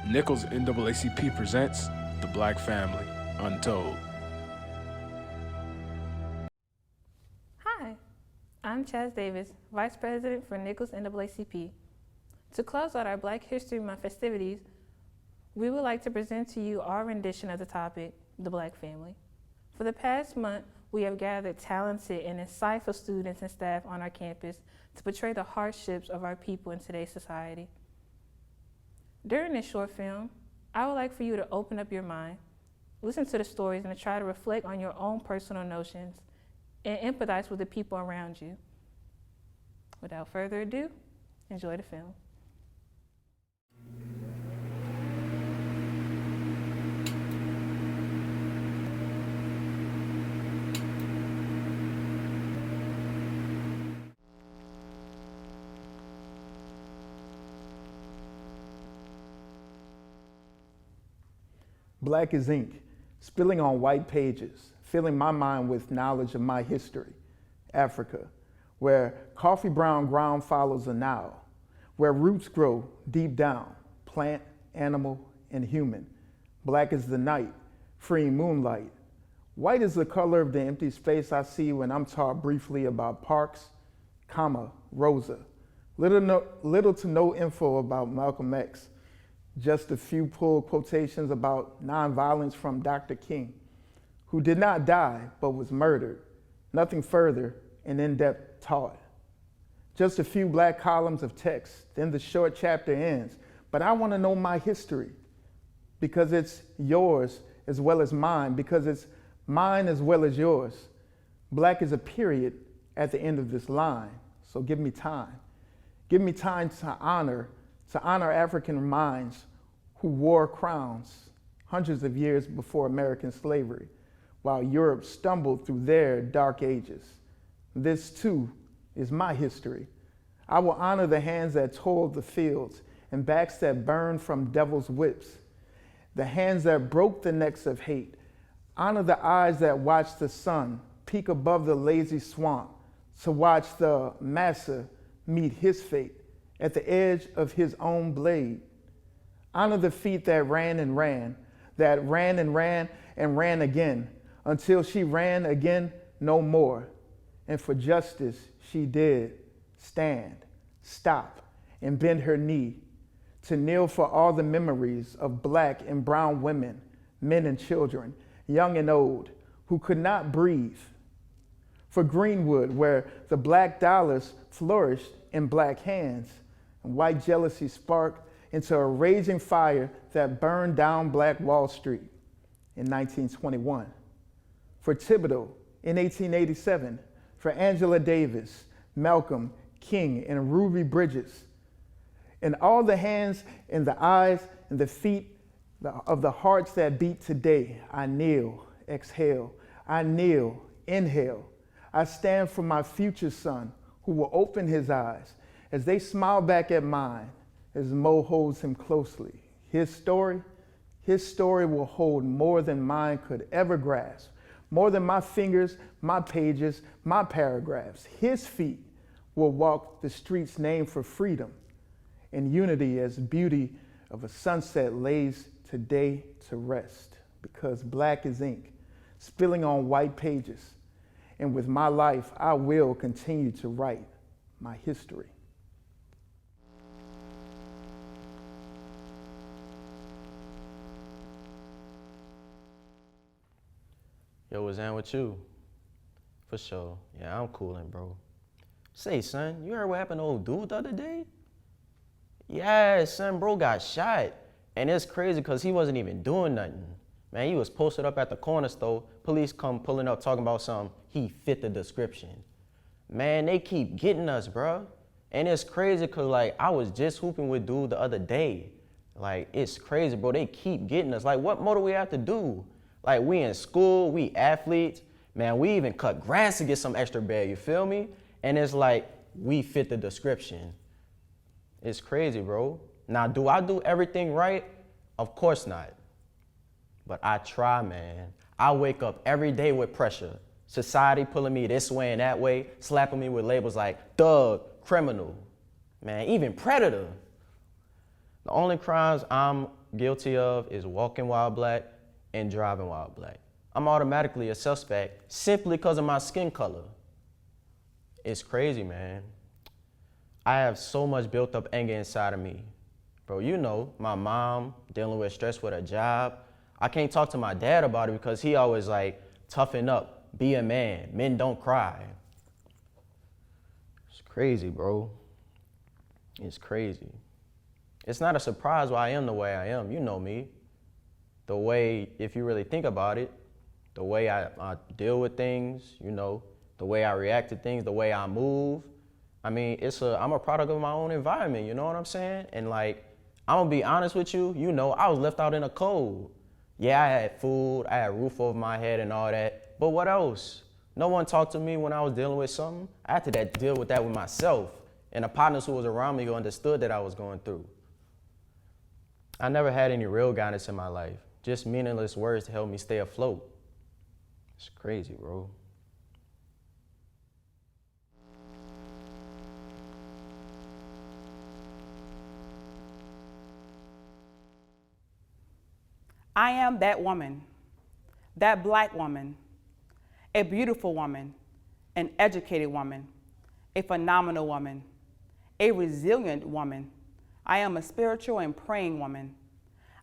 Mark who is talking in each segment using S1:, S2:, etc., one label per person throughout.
S1: Nicholls NAACP presents The Black Family Untold.
S2: Hi, I'm Chaz Davis, Vice President for Nicholls NAACP. To close out our Black History Month festivities, we would like to present to you our rendition of the topic, the Black Family. For the past month, we have gathered talented and insightful students and staff on our campus to portray the hardships of our people in today's society. During this short film, I would like for you to open up your mind, listen to the stories, and to try to reflect on your own personal notions and empathize with the people around you. Without further ado, enjoy the film.
S3: Black as ink, spilling on white pages, filling my mind with knowledge of my history. Africa, where coffee brown ground follows the Nile, where roots grow deep down, plant, animal, and human. Black as the night, freeing moonlight. White is the color of the empty space I see when I'm taught briefly about Parks, Rosa. Little to no info about Malcolm X. Just a few pulled quotations about nonviolence from Dr. King, who did not die but was murdered. Nothing further and in-depth taught. Just a few black columns of text, then the short chapter ends. But I want to know my history because it's yours as well as mine, because it's mine as well as yours. Black is a period at the end of this line, so give me time. Give me time to honor African minds who wore crowns hundreds of years before American slavery, while Europe stumbled through their dark ages. This too is my history. I will honor the hands that toiled the fields and backs that burned from devil's whips, the hands that broke the necks of hate. Honor the eyes that watched the sun peek above the lazy swamp to watch the massa meet his fate at the edge of his own blade. Honor the feet that ran and ran, that ran and ran and ran again, until she ran again no more. And for justice she did stand, stop, and bend her knee, to kneel for all the memories of black and brown women, men and children, young and old, who could not breathe. For Greenwood, where the black dollars flourished in black hands, and white jealousy sparked into a raging fire that burned down Black Wall Street in 1921. For Thibodeau in 1887, for Angela Davis, Malcolm, King, and Ruby Bridges, and all the hands and the eyes and the feet of the hearts that beat today, I kneel, exhale, I kneel, inhale. I stand for my future son who will open his eyes as they smile back at mine, as Mo holds him closely. His story will hold more than mine could ever grasp, more than my fingers, my pages, my paragraphs. His feet will walk the streets named for freedom and unity as beauty of a sunset lays today to rest, because black is ink, spilling on white pages. And with my life, I will continue to write my history.
S4: Yo, what's down with you? For sure. Yeah, I'm coolin', bro. Say, son, you heard what happened to old dude the other day? Yeah, son, bro got shot. And it's crazy because he wasn't even doing nothing. Man, he was posted up at the corner store. Police come pulling up talking about something. He fit the description. Man, they keep getting us, bro. And it's crazy because, like, I was just hooping with dude the other day. Like, it's crazy, bro. They keep getting us. Like, what more do we have to do? Like, we in school, we athletes. Man, we even cut grass to get some extra bag, you feel me? And it's like, we fit the description. It's crazy, bro. Now, do I do everything right? Of course not. But I try, man. I wake up every day with pressure. Society pulling me this way and that way, slapping me with labels like thug, criminal, man, even predator. The only crimes I'm guilty of is walking while black and driving while black. I'm automatically a suspect simply because of my skin color. It's crazy, man. I have so much built up anger inside of me. Bro, you know, my mom dealing with stress with her job. I can't talk to my dad about it because he always like, toughen up, be a man, men don't cry. It's crazy, bro. It's crazy. It's not a surprise why I am the way I am. You know me. The way, if you really think about it, the way I deal with things, you know, the way I react to things, the way I move. I mean, I'm a product of my own environment, you know what I'm saying? And like, I'm gonna be honest with you, you know, I was left out in the cold. Yeah, I had food, I had a roof over my head and all that, but what else? No one talked to me when I was dealing with something. I had to deal with that with myself and the partners who was around me who understood that I was going through. I never had any real guidance in my life, just meaningless words to help me stay afloat. It's crazy, bro.
S5: I am that woman, that black woman, a beautiful woman, an educated woman, a phenomenal woman, a resilient woman. I am a spiritual and praying woman.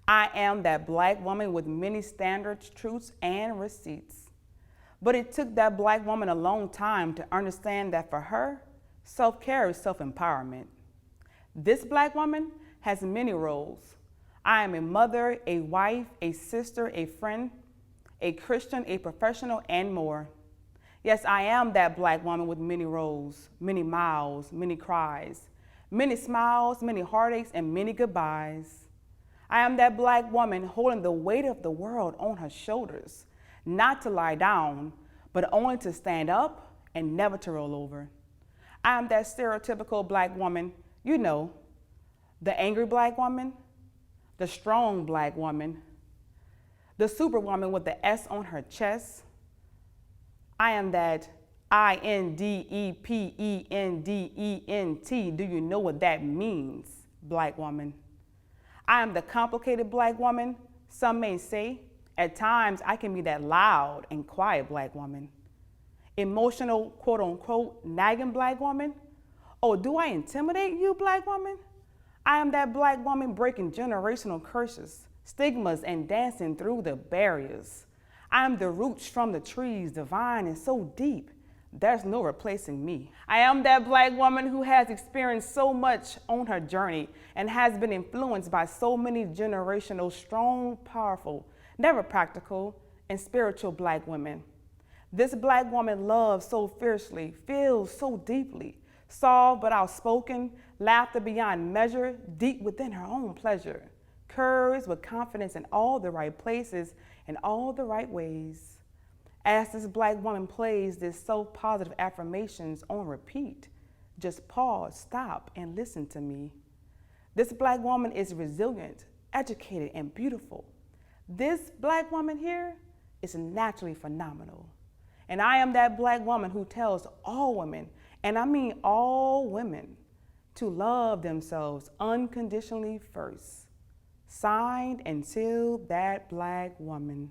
S5: I am that black woman with many standards, truths, and receipts. But it took that black woman a long time to understand that for her, self-care is self-empowerment. This black woman has many roles. I am a mother, a wife, a sister, a friend, a Christian, a professional, and more. Yes, I am that black woman with many roles, many miles, many cries, many smiles, many heartaches, and many goodbyes. I am that black woman holding the weight of the world on her shoulders, not to lie down, but only to stand up and never to roll over. I am that stereotypical black woman, you know, the angry black woman, the strong black woman, the superwoman with the S on her chest. I am that INDEPENDENT. Do you know what that means, black woman? I am the complicated black woman, some may say. At times, I can be that loud and quiet black woman. Emotional, quote unquote, nagging black woman. Oh, do I intimidate you, black woman? I am that black woman breaking generational curses, stigmas, and dancing through the barriers. I am the roots from the trees, divine and so deep, there's no replacing me. I am that black woman who has experienced so much on her journey and has been influenced by so many generational, strong, powerful, never practical, and spiritual black women. This black woman loves so fiercely, feels so deeply, soft but outspoken, laughter beyond measure, deep within her own pleasure, courage with confidence in all the right places and all the right ways. As this black woman plays this so positive affirmations on repeat, just pause, stop, and listen to me. This black woman is resilient, educated, and beautiful. This black woman here is naturally phenomenal. And I am that black woman who tells all women, and I mean all women, to love themselves unconditionally first. Signed and sealed, that black woman.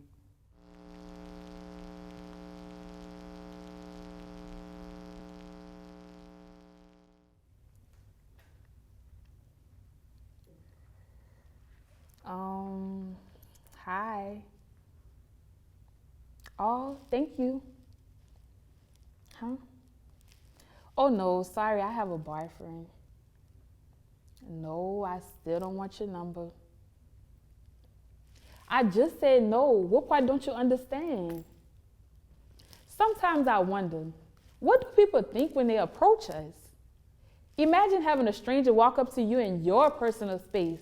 S2: Hi. Oh, thank you. Huh? Oh no, sorry, I have a boyfriend. No, I still don't want your number. I just said no. What part don't you understand? Sometimes I wonder, what do people think when they approach us? Imagine having a stranger walk up to you in your personal space,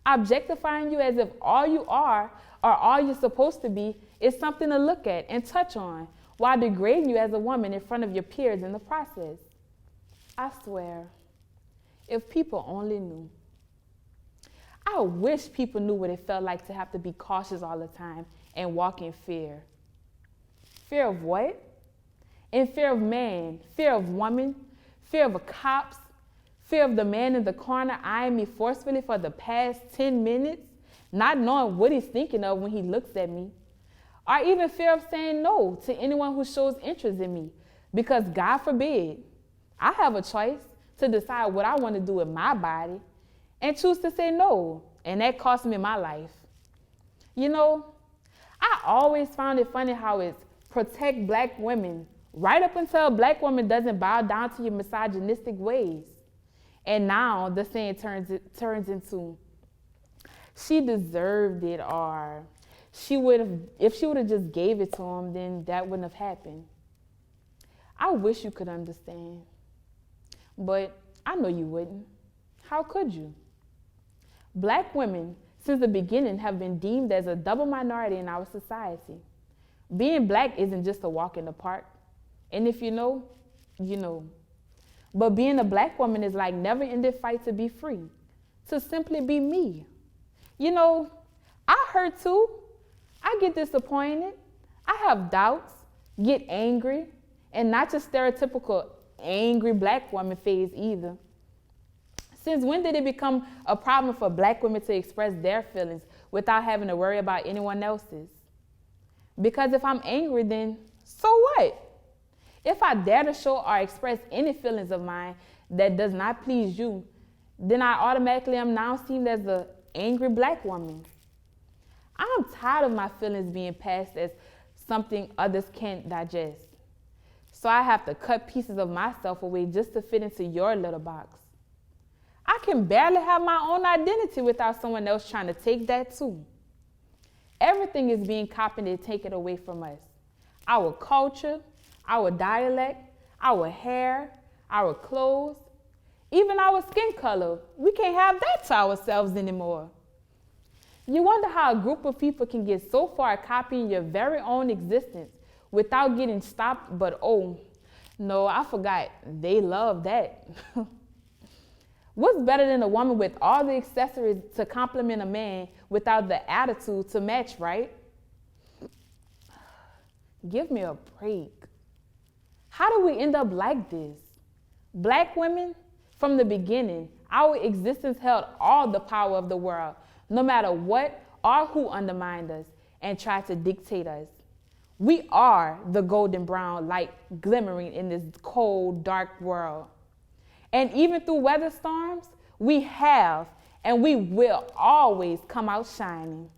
S2: objectifying you as if all you are or all you're supposed to be is something to look at and touch on, while degrading you as a woman in front of your peers in the process. I swear, if people only knew. I wish people knew what it felt like to have to be cautious all the time and walk in fear. Fear of what? In fear of man, fear of woman, fear of cops, fear of the man in the corner eyeing me forcefully for the past 10 minutes,
S6: not knowing what he's thinking of when he looks at me, or even fear of saying no to anyone who shows interest in me, because God forbid, I have a choice to decide what I want to do with my body and choose to say no, and that cost me my life. You know, I always found it funny how it's protect black women right up until a black woman doesn't bow down to your misogynistic ways. And now the saying turns into, she deserved it, or if she would have just gave it to him, then that wouldn't have happened. I wish you could understand, but I know you wouldn't. How could you? Black women, since the beginning, have been deemed as a double minority in our society. Being black isn't just a walk in the park. And if you know, you know. But being a black woman is like never-ending fight to be free, to simply be me. You know, I hurt too. I get disappointed. I have doubts, get angry, and not just stereotypical angry black woman phase either. Since when did it become a problem for black women to express their feelings without having to worry about anyone else's? Because if I'm angry, then so what? If I dare to show or express any feelings of mine that does not please you, then I automatically am now seen as an angry black woman. I'm tired of my feelings being passed as something others can't digest. So I have to cut pieces of myself away just to fit into your little box. I can barely have my own identity without someone else trying to take that too. Everything is being copied and taken away from us. Our culture, our dialect, our hair, our clothes, even our skin color. We can't have that to ourselves anymore. You wonder how a group of people can get so far copying your very own existence without getting stopped, but oh, no, I forgot, they love that. What's better than a woman with all the accessories to compliment a man without the attitude to match, right? Give me a break. How do we end up like this? Black women, from the beginning, our existence held all the power of the world, no matter what or who undermined us and tried to dictate us. We are the golden brown light glimmering in this cold, dark world. And even through weather storms, we have and we will always come out shining.